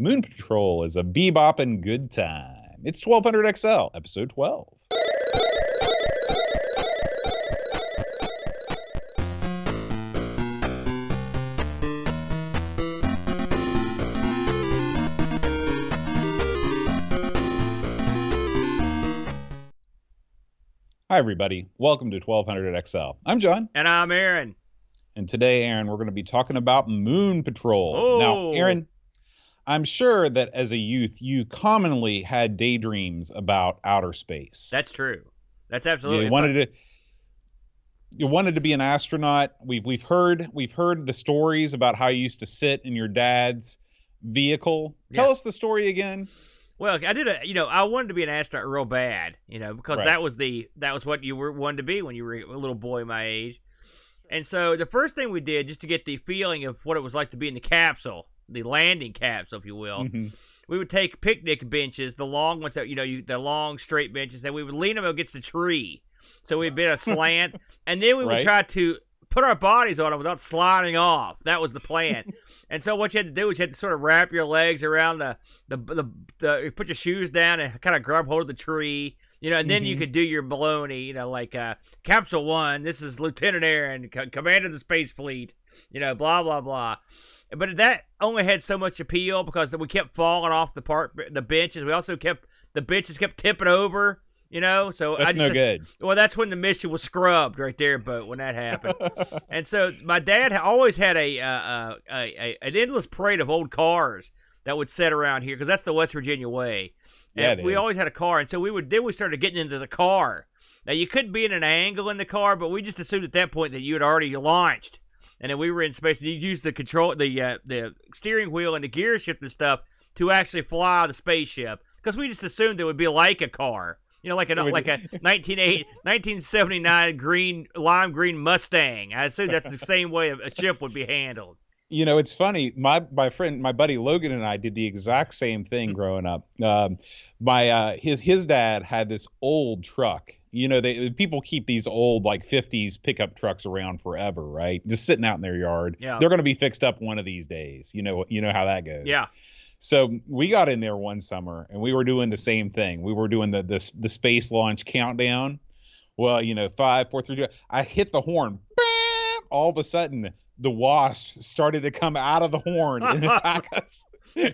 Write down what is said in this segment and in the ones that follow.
Moon Patrol is a bebopping good time. It's 1200 XL, episode 12. Hi, everybody. Welcome to 1200 XL. I'm John. And I'm Aaron. And today, Aaron, we're going to be talking about Moon Patrol. Oh. Now, Aaron, I'm sure that as a youth, you commonly had daydreams about outer space. That's true. That's absolutely. You wanted to be an astronaut. We've heard the stories about how you used to sit in your dad's vehicle. Tell us the story again. Well, I wanted to be an astronaut real bad, because Right. that was what you wanted to be when you were a little boy my age. And so the first thing we did, just to get the feeling of what it was like to be in the capsule, the landing capsule, if you will, we would take picnic benches, the long ones that, the long straight benches, and we would lean them against a tree. So we'd be at a slant, and then we would try to put our bodies on them without sliding off. That was the plan. And so what you had to do is you had to sort of wrap your legs around you put your shoes down and kind of grab hold of the tree, and then you could do your baloney, like Capsule 1, this is Lieutenant Aaron, Commander of the Space Fleet, blah, blah, blah. But that only had so much appeal because we kept falling off the benches. We also the benches kept tipping over. So That's no good. Well, that's when the mission was scrubbed right there, Boat, when that happened. And so my dad always had an endless parade of old cars that would sit around here because that's the West Virginia way. And we always had a car, and so we started getting into the car. Now you couldn't be in an angle in the car, but we just assumed at that point that you had already launched, and then we were in space. And you'd use the steering wheel and the gear shift and stuff to actually fly the spaceship because we just assumed it would be like a car. Like a 1979 lime green Mustang. I assume that's the same way a ship would be handled. It's funny. My buddy Logan and I did the exact same thing growing up. His dad had this old truck. People keep these old 50s pickup trucks around forever, right? Just sitting out in their yard. Yeah. They're going to be fixed up one of these days. You know how that goes. Yeah. So we got in there one summer and we were doing the same thing. We were doing the space launch countdown. Well, 5, 4, 3, 2. I hit the horn. Bam! All of a sudden, the wasps started to come out of the horn and attack us.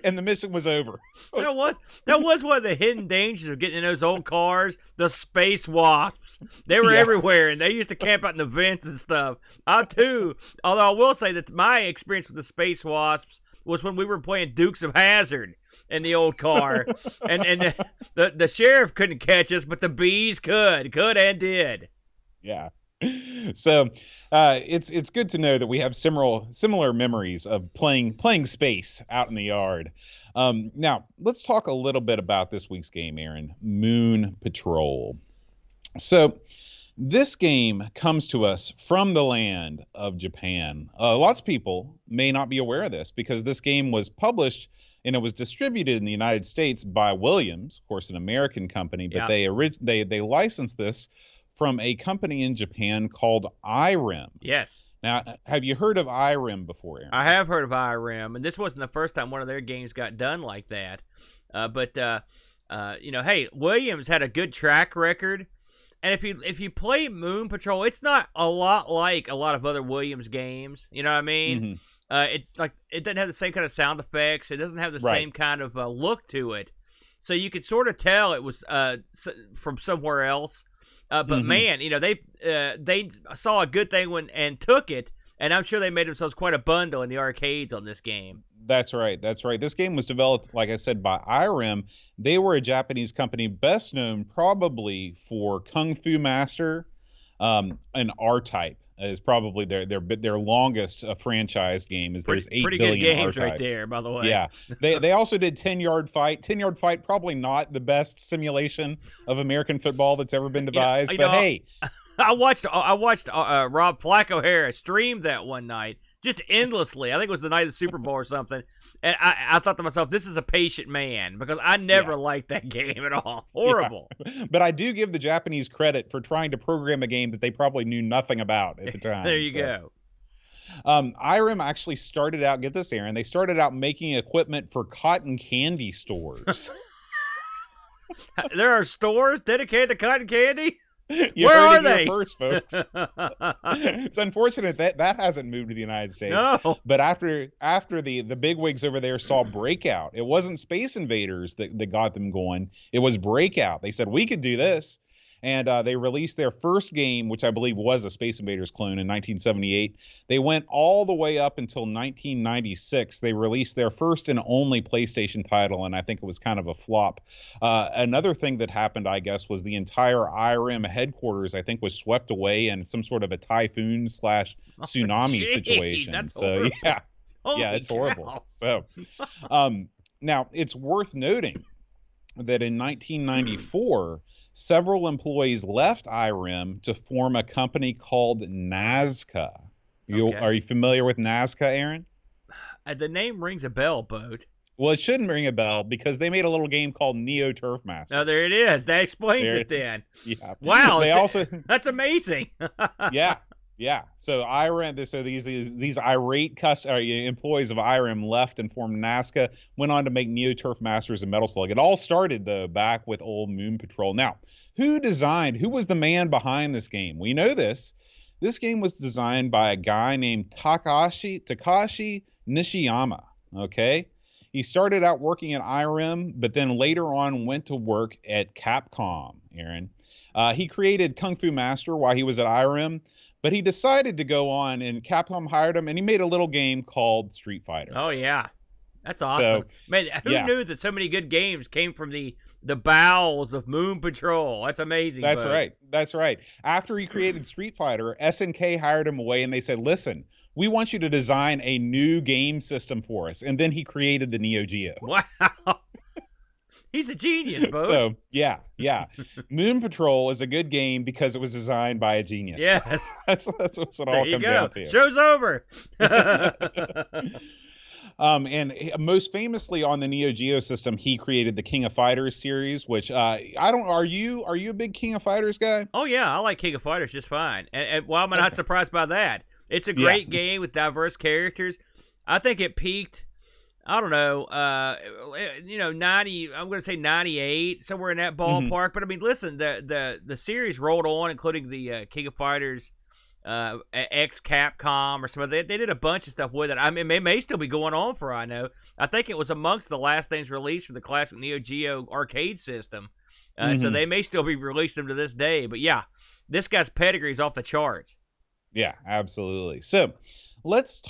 And the mission was over. That was one of the hidden dangers of getting in those old cars. The space wasps. They were everywhere, and they used to camp out in the vents and stuff. I too. Although I will say that my experience with the space wasps was when we were playing Dukes of Hazzard in the old car, and the sheriff couldn't catch us, but the bees could and did. Yeah. So it's good to know that we have similar memories of playing space out in the yard. Now let's talk a little bit about this week's game, Aaron. Moon Patrol. So this game comes to us from the land of Japan. Lots of people may not be aware of this because this game was published and it was distributed in the United States by Williams, of course, an American company, but they licensed this from a company in Japan called IREM. Yes. Now, have you heard of IREM before, Aaron? I have heard of IREM, and this wasn't the first time one of their games got done like that. Hey, Williams had a good track record. And if you play Moon Patrol, it's not a lot like a lot of other Williams games. You know what I mean? Mm-hmm. It doesn't have the same kind of sound effects. It doesn't have the same kind of look to it. So you could sort of tell it was from somewhere else. But man, they saw a good thing and took it, and I'm sure they made themselves quite a bundle in the arcades on this game. That's right. This game was developed, like I said, by IREM. They were a Japanese company best known probably for Kung Fu Master, and R-Type is probably their longest franchise game. There's 8 pretty billion good games R-Types. right there, by the way. Yeah, they also did 10-Yard Fight. 10-Yard Fight probably not the best simulation of American football that's ever been devised, hey. I watched Rob Flacco Harris stream that one night just endlessly. I think it was the night of the Super Bowl or something. And I thought to myself, this is a patient man because I never liked that game at all. Horrible. Yeah. But I do give the Japanese credit for trying to program a game that they probably knew nothing about at the time. There you go. IREM actually started out, get this, Aaron, they started out making equipment for cotton candy stores. There are stores dedicated to cotton candy? You Where heard are it here they? first, folks. It's unfortunate that hasn't moved to the United States. No. But after the bigwigs over there saw Breakout, it wasn't Space Invaders that got them going. It was Breakout. They said, we could do this. And they released their first game, which I believe was a Space Invaders clone, in 1978. They went all the way up until 1996. They released their first and only PlayStation title, and I think it was kind of a flop. Another thing that happened, I guess, was the entire IRM headquarters, I think, was swept away in some sort of a typhoon / tsunami situation. That's so, horrible. yeah. Holy Yeah, it's cow. horrible. So, now, it's worth noting that in 1994, several employees left IREM to form a company called Nazca. Okay. Are you familiar with Nazca, Aaron? The name rings a bell, Boat. Well, it shouldn't ring a bell because they made a little game called Neo Turf Masters. Oh, there it is. That explains it then. Yeah. Wow. They also that's amazing. Yeah. So IREM, so these irate employees of IREM left and formed Nazca, went on to make Neo Turf Masters and Metal Slug. It all started, though, back with old Moon Patrol. Now, who was the man behind this game? We know this. This game was designed by a guy named Takashi Nishiyama, okay? He started out working at IREM, but then later on went to work at Capcom, Aaron. He created Kung Fu Master while he was at IREM, but he decided to go on, and Capcom hired him, and he made a little game called Street Fighter. Oh, yeah. That's awesome. Man, who knew that so many good games came from the bowels of Moon Patrol? That's amazing. That's right. That's right. After he created Street Fighter, SNK hired him away, and they said, listen, we want you to design a new game system for us. And then he created the Neo Geo. Wow. He's a genius, Bo. So, yeah. Moon Patrol is a good game because it was designed by a genius. Yes. That's what it all comes down to. Show's over. And most famously on the Neo Geo system, he created the King of Fighters series, which are you a big King of Fighters guy? Oh, yeah. I like King of Fighters just fine. And why am I not surprised by that? It's a great game with diverse characters. I think it peaked, I don't know, 90, I'm going to say 98, somewhere in that ballpark. Mm-hmm. But I mean, listen, the series rolled on, including the King of Fighters ex Capcom or something. They did a bunch of stuff with it. I mean, it may still be going on for all I know. I think it was amongst the last things released for the classic Neo Geo arcade system. So they may still be releasing them to this day. But yeah, this guy's pedigree is off the charts. Yeah, absolutely. So let's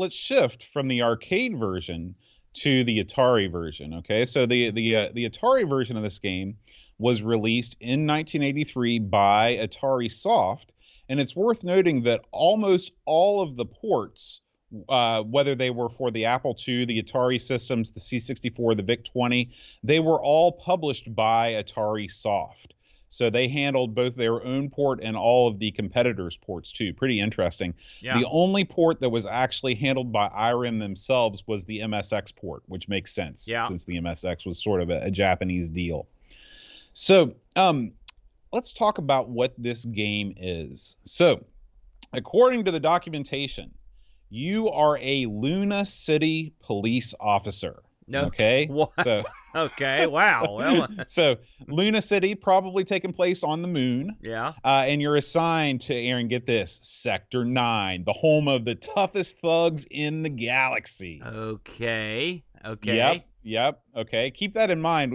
shift from the arcade version to the Atari version. Okay, so the Atari version of this game was released in 1983 by Atari Soft, and it's worth noting that almost all of the ports, whether they were for the Apple II, the Atari systems, the C64, the VIC-20, they were all published by Atari Soft. So they handled both their own port and all of the competitors' ports too. Pretty interesting. Yeah. The only port that was actually handled by IREM themselves was the MSX port, which makes sense since the MSX was sort of a Japanese deal. So let's talk about what this game is. So according to the documentation, you are a Luna City police officer. No. Okay. What? So okay. Wow. Well. So Luna City, probably taking place on the moon. Yeah. And you're assigned to, Aaron, get this, Sector 9, the home of the toughest thugs in the galaxy. Okay. Yep. Okay. Keep that in mind.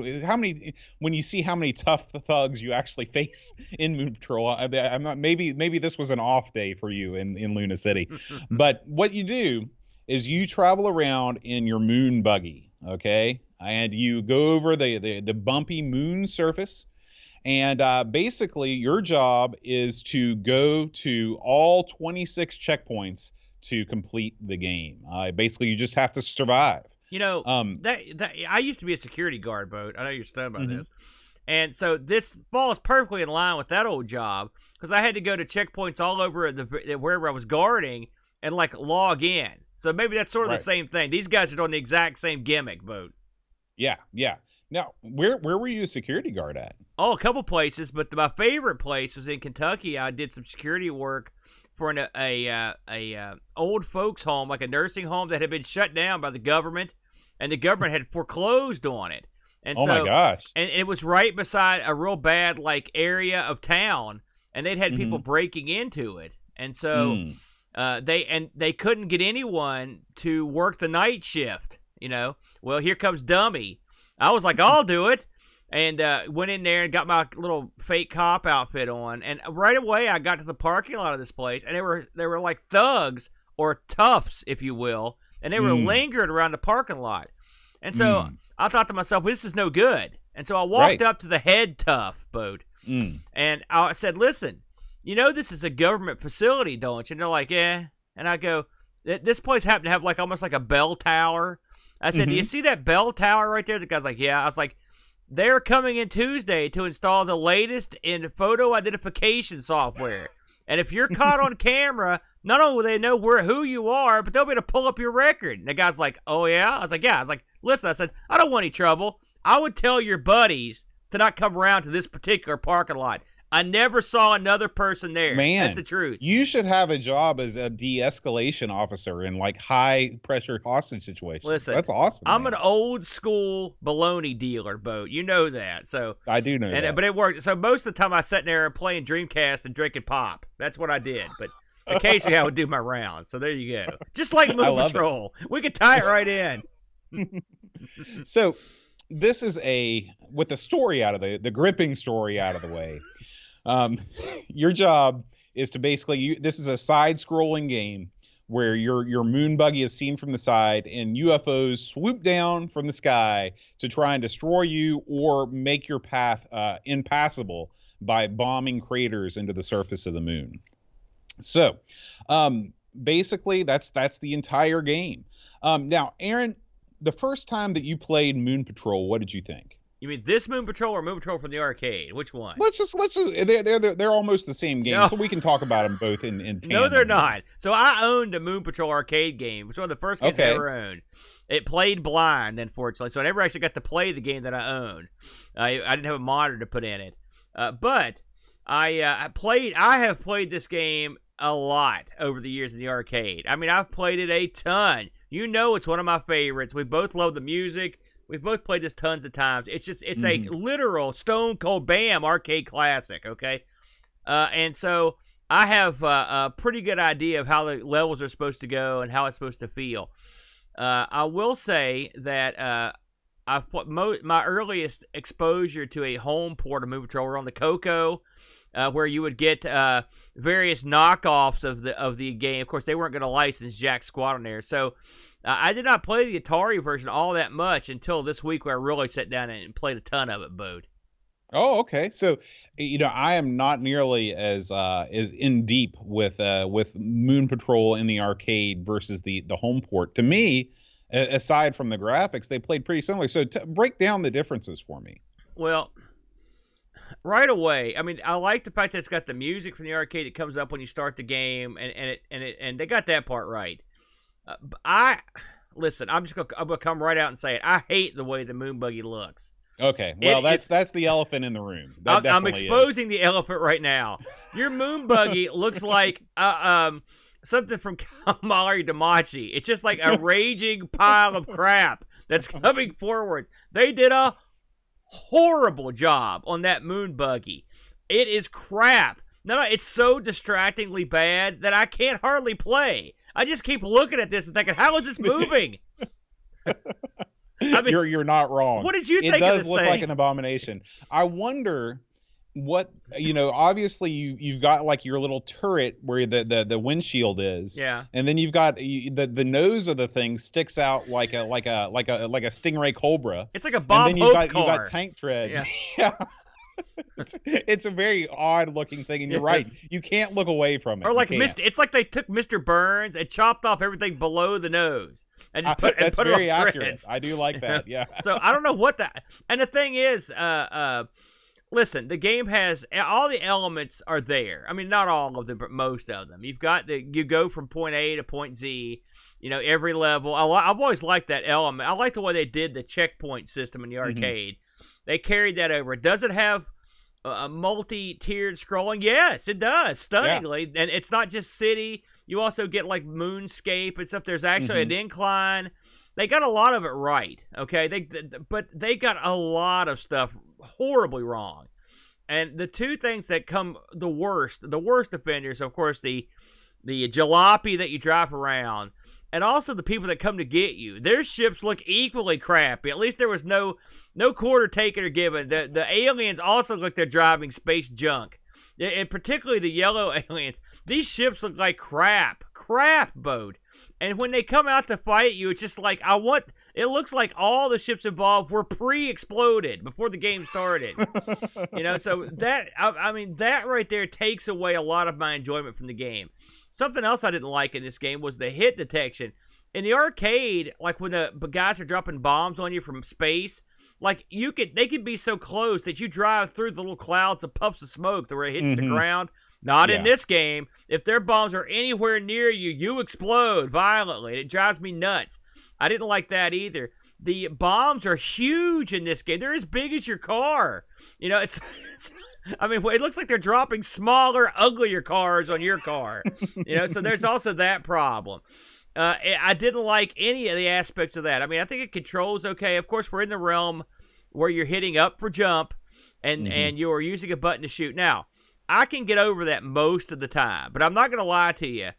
When you see how many tough thugs you actually face in Moon Patrol, I'm not. Maybe this was an off day for you in Luna City, but what you do is you travel around in your moon buggy. Okay, and you go over the bumpy moon surface, and basically your job is to go to all 26 checkpoints to complete the game. Basically, you just have to survive. You know, that I used to be a security guard, Boat. I know you're stunned by this, and so this falls perfectly in line with that old job because I had to go to checkpoints all over wherever I was guarding and like log in. So maybe that's sort of the same thing. These guys are doing the exact same gimmick, Boat. Yeah. Now, where were you a security guard at? Oh, a couple places, but my favorite place was in Kentucky. I did some security work for a old folks home, like a nursing home that had been shut down by the government, and the government had foreclosed on it. And oh my gosh! And it was right beside a real bad like area of town, and they'd had people breaking into it, and so they couldn't get anyone to work the night shift. Well, here comes Dummy. I was like, I'll do it. And went in there and got my little fake cop outfit on. And right away, I got to the parking lot of this place, and they were like thugs or toughs, if you will. And they were lingering around the parking lot. And so I thought to myself, well, this is no good. And so I walked up to the head tough boat. And I said, listen, this is a government facility, don't you? And they're like, yeah. And I go, this place happened to have like almost like a bell tower. I said, do you see that bell tower right there? The guy's like, yeah. I was like, they're coming in Tuesday to install the latest in photo identification software. And if you're caught on camera, not only will they know who you are, but they'll be able to pull up your record. And the guy's like, oh, yeah? I was like, yeah. I was like, listen, I said, I don't want any trouble. I would tell your buddies to not come around to this particular parking lot. I never saw another person there. Man, that's the truth. You should have a job as a de-escalation officer in like high-pressure hostage situations. Listen, that's awesome. I'm an old-school baloney dealer, Boat. You know that. So I do know that. But it worked. So most of the time I sat there and playing Dreamcast and drinking pop. That's what I did. But occasionally I would do my rounds. So there you go. Just like Moon Patrol. We could tie it right in. So this is with the story out of the gripping story out of the way. Your job is to basically, this is a side-scrolling game where your moon buggy is seen from the side and UFOs swoop down from the sky to try and destroy you or make your path impassable by bombing craters into the surface of the moon. So, basically, that's the entire game. Now, Aaron, the first time that you played Moon Patrol, what did you think? You mean this Moon Patrol or Moon Patrol from the arcade? Which one? Let's just they're almost the same game, so we can talk about them both in tandem. No, they're not. So I owned a Moon Patrol arcade game, which was one of the first games I ever owned. It played blind, unfortunately, so I never actually got to play the game that I owned. I didn't have a monitor to put in it, but I have played this game a lot over the years in the arcade. I mean, I've played it a ton. It's one of my favorites. We both love the music. We've both played this tons of times. It's a literal stone cold bam arcade classic, okay? And so I have a pretty good idea of how the levels are supposed to go and how it's supposed to feel. I will say that my earliest exposure to a home port of Moon Patrol were on the CoCo, where you would get various knockoffs of the game. Of course, they weren't going to license jack squat on there, so I did not play the Atari version all that much until this week, where I really sat down and played a ton of it, Bode. Oh, okay. So, I am not nearly as in deep with Moon Patrol in the arcade versus the home port. To me, aside from the graphics, they played pretty similar. So, break down the differences for me. Well, right away, I mean, I like the fact that it's got the music from the arcade that comes up when you start the game, and they got that part right. Listen, I'm gonna come right out and say it. I hate the way the moon buggy looks. Okay, well, that's the elephant in the room. I'm exposing the elephant right now. Your moon buggy looks like something from Calamari Damacy. It's just like a raging pile of crap that's coming forwards. They did a horrible job on that moon buggy. It is crap. No, it's so distractingly bad that I can't hardly play. I just keep looking at this and thinking, how is this moving? I mean, you're not wrong. What did you think of this thing? It does look like an abomination. I wonder what, obviously you've got like your little turret where the windshield is. Yeah. And then you've got the nose of the thing sticks out like a Stingray Cobra. It's like a Bob Hope car. You've got tank treads. Yeah. It's a very odd looking thing, and you're right. You can't look away from it. Or like it's like they took Mr. Burns and chopped off everything below the nose and just put that's it very on accurate. treads. I do like that. Yeah. So I don't know what that. And the thing is, listen, the game has all the elements are there. I mean, not all of them, but most of them. You've got you go from point A to point Z. Every level. I've always liked that element. I like the way they did the checkpoint system in the arcade. They carried that over. Does it have multi-tiered scrolling? Yes, it does, stunningly. Yeah. And it's not just city. You also get like moonscape and stuff. There's actually an incline. They got a lot of it right, okay? But they got a lot of stuff horribly wrong. And the two things that come the worst offenders, of course, the jalopy that you drive around, and also the people that come to get you. Their ships look equally crappy. At least there was no quarter taken or given. The aliens also look they're driving space junk. And particularly the yellow aliens. These ships look like crap boat. And when they come out to fight you, it's just like, it looks like all the ships involved were pre-exploded before the game started. So that, I mean, that right there takes away a lot of my enjoyment from the game. Something else I didn't like in this game was the hit detection. In the arcade, like when the guys are dropping bombs on you from space, like they could be so close that you drive through the little clouds of puffs of smoke to where it hits the ground. Not in this game. If their bombs are anywhere near you, you explode violently. It drives me nuts. I didn't like that either. The bombs are huge in this game. They're as big as your car. I mean, it looks like they're dropping smaller, uglier cars on your car. So there's also that problem. I didn't like any of the aspects of that. I mean, I think it controls okay. Of course, we're in the realm where you're hitting up for jump and you're using a button to shoot. Now, I can get over that most of the time, but I'm not going to lie to you.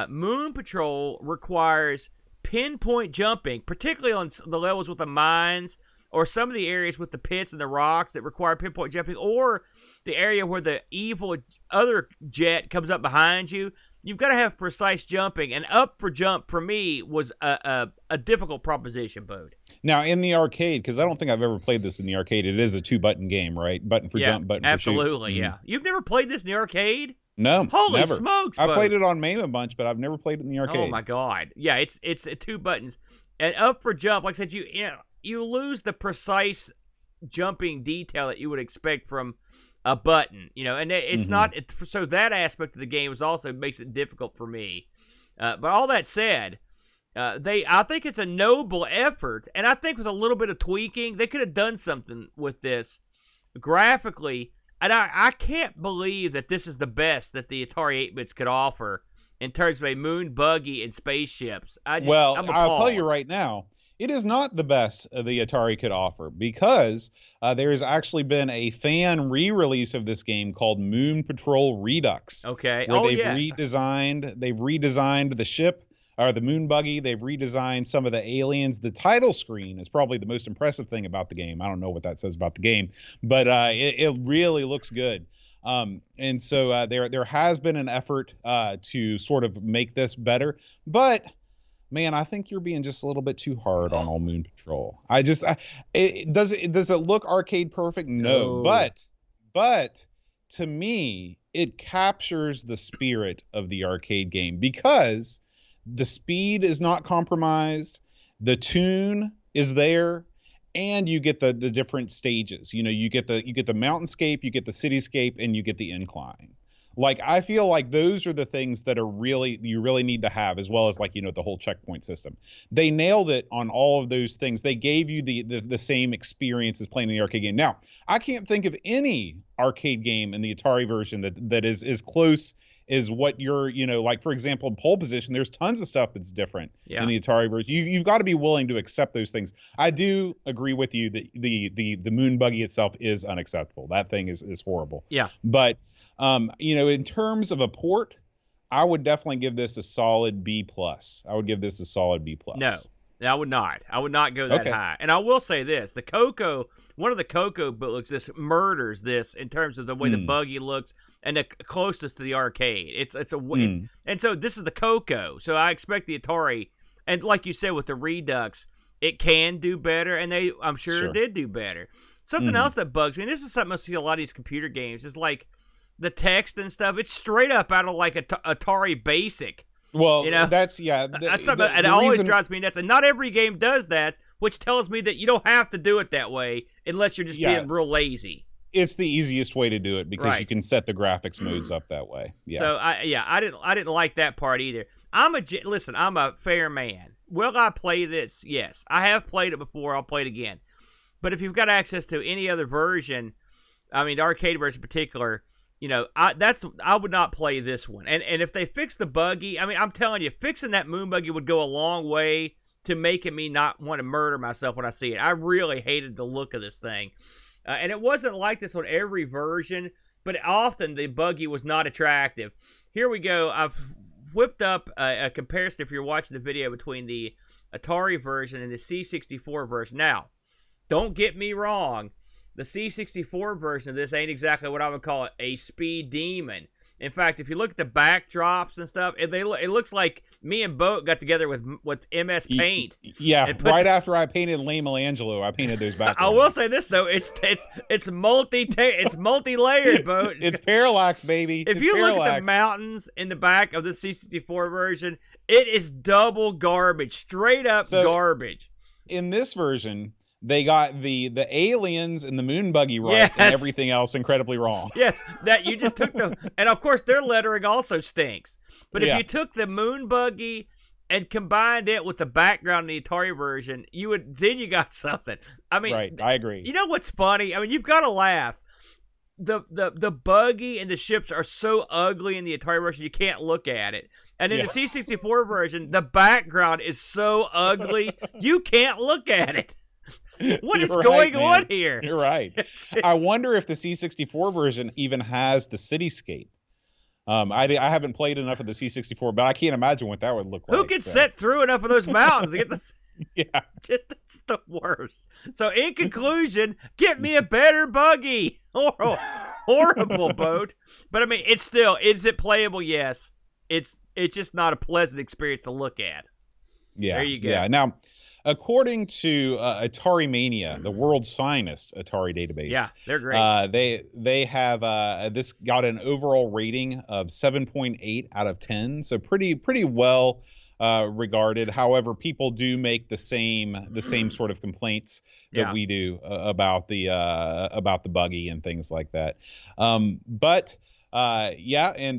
Moon Patrol requires pinpoint jumping, particularly on the levels with the mines or some of the areas with the pits and the rocks that require pinpoint jumping, or the area where the evil other jet comes up behind you. You've got to have precise jumping, and up for jump for me was a difficult proposition, Bode. Now, in the arcade, because I don't think I've ever played this in the arcade, it is a 2-button game, right? Button for jump, button for shoot. Absolutely, yeah. You've never played this in the arcade? No, Holy never. smokes, I played it on MAME a bunch, but I've never played it in the arcade. Oh, my God. Yeah, it's 2 buttons. And up for jump, like I said, you lose the precise jumping detail that you would expect from a button, and it's not, so that aspect of the game also makes it difficult for me. But all that said, I think it's a noble effort, and I think with a little bit of tweaking, they could have done something with this graphically, and I can't believe that this is the best that the Atari 8-bits could offer in terms of a moon buggy and spaceships. I'll tell you right now, it is not the best the Atari could offer, because there has actually been a fan re-release of this game called Moon Patrol Redux. Okay. Where they've redesigned the ship, or the moon buggy. They've redesigned some of the aliens. The title screen is probably the most impressive thing about the game. I don't know what that says about the game, but it really looks good. And so there has been an effort to sort of make this better, but man, I think you're being just a little bit too hard on all Moon Patrol. Does it look arcade perfect? No. But to me, it captures the spirit of the arcade game, because the speed is not compromised, the tune is there, and you get the different stages. You get the mountainscape, you get the cityscape, and you get the incline. Like, I feel like those are the things that you really need to have, as well as the whole checkpoint system. They nailed it on all of those things. They gave you the same experience as playing the arcade game. Now, I can't think of any arcade game in the Atari version that is as close as what you're, like, for example, pole position. There's tons of stuff that's different in the Atari version. You've got to be willing to accept those things. I do agree with you that the moon buggy itself is unacceptable. That thing is horrible. Yeah. But in terms of a port, I would definitely give this a solid B+. I would give this a solid B+. No, I would not. I would not go that high. And I will say this: the CoCo, one of the CoCo books, this murders this in terms of the way the buggy looks and the closest to the arcade. And so this is the CoCo. So I expect the Atari, and like you said with the Redux, it can do better, and I'm sure did do better. Something else that bugs me, and this is something I see a lot of these computer games, is like the text and stuff. It's straight up out of like a Atari Basic. Well, that's something it always drives me nuts, and not every game does that, which tells me that you don't have to do it that way unless you're just being real lazy. It's the easiest way to do it, because you can set the graphics modes up that way. Yeah. So I didn't like that part either. I'm a fair man. Will I play this? Yes, I have played it before. I'll play it again. But if you've got access to any other version, I mean, the arcade version in particular, I would not play this one. And if they fix the buggy, I mean, I'm telling you, fixing that moon buggy would go a long way to making me not want to murder myself when I see it. I really hated the look of this thing. And it wasn't like this on every version, but often the buggy was not attractive. Here we go. I've whipped up a comparison, if you're watching the video, between the Atari version and the C64 version. Now, don't get me wrong. The C64 version of this ain't exactly what I would call a speed demon. In fact, if you look at the backdrops and stuff, it looks like me and Boat got together with MS Paint. Yeah, right after I painted Lane Milangelo, I painted those backgrounds. I will say this though, it's multi-layered, Boat. It's parallax, baby. If you look at the mountains in the back of the C64 version, it is double garbage, straight up garbage. In this version, they got the aliens and the moon buggy right, and everything else incredibly wrong. Yes, that you just took and of course their lettering also stinks. But if you took the moon buggy and combined it with the background in the Atari version, you got something. I mean, right, I agree. You know what's funny? I mean, you've got to laugh. The buggy and the ships are so ugly in the Atari version you can't look at it. And in the C64 version, the background is so ugly you can't look at it. What is going on here? You're right. I wonder if the C64 version even has the cityscape. I haven't played enough of the C64, but I can't imagine what that would look like. Who could sit through enough of those mountains to get this? Yeah. It's the worst. So in conclusion, get me a better buggy. Horrible Boat. But I mean, is it playable? Yes. It's just not a pleasant experience to look at. Yeah. There you go. Yeah. Now, according to Atari Mania, the world's finest Atari database, yeah, they're great. They have this got an overall rating of 7.8 out of 10, so pretty well regarded. However, people do make the same sort of complaints that we do about the buggy and things like that. And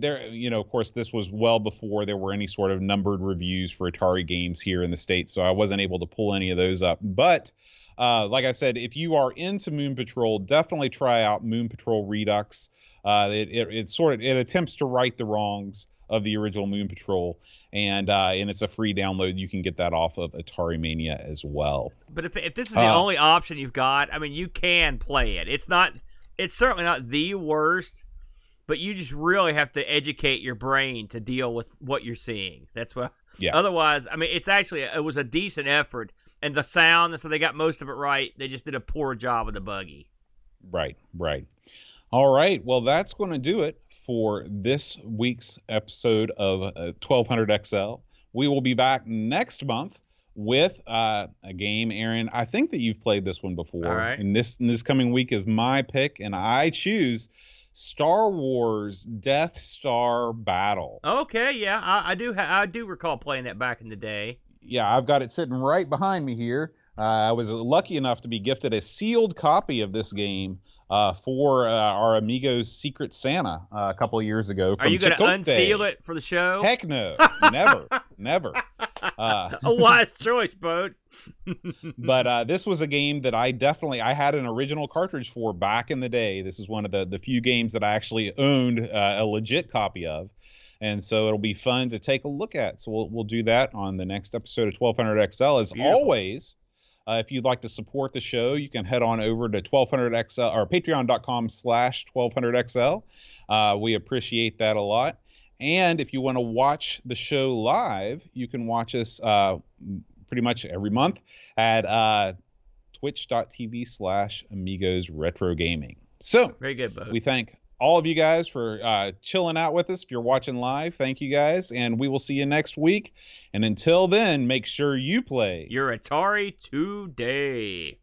there, of course, this was well before there were any sort of numbered reviews for Atari games here in the States, so I wasn't able to pull any of those up. But like I said, if you are into Moon Patrol, definitely try out Moon Patrol Redux. It attempts to right the wrongs of the original Moon Patrol, and it's a free download. You can get that off of Atari Mania as well. But if this is the only option you've got, I mean, you can play it. It's certainly not the worst. But you just really have to educate your brain to deal with what you're seeing. That's what. Yeah. Otherwise, I mean, it was a decent effort, and the sound, so they got most of it right. They just did a poor job with the buggy. Right. All right. Well, that's going to do it for this week's episode of 1200 XL. We will be back next month with a game, Aaron. I think that you've played this one before. All right. And this coming week is my pick, and I choose Star Wars Death Star Battle. Okay, yeah, I do recall playing that back in the day. Yeah, I've got it sitting right behind me here. I was lucky enough to be gifted a sealed copy of this game for our Amigos Secret Santa a couple of years ago. Are you going to unseal it for the show? Heck no, never. A wise choice, Boat. But this was a game that I had an original cartridge for back in the day. This is one of the few games that I actually owned a legit copy of. And so it'll be fun to take a look at. So we'll do that on the next episode of 1200 XL. As always, if you'd like to support the show, you can head on over to 1200XL or patreon.com/1200XL. We appreciate that a lot. And if you want to watch the show live, you can watch us pretty much every month at twitch.tv/Amigos Retro Gaming. So very good, Bo. We thank all of you guys for chilling out with us. If you're watching live, thank you guys. And we will see you next week. And until then, make sure you play your Atari today.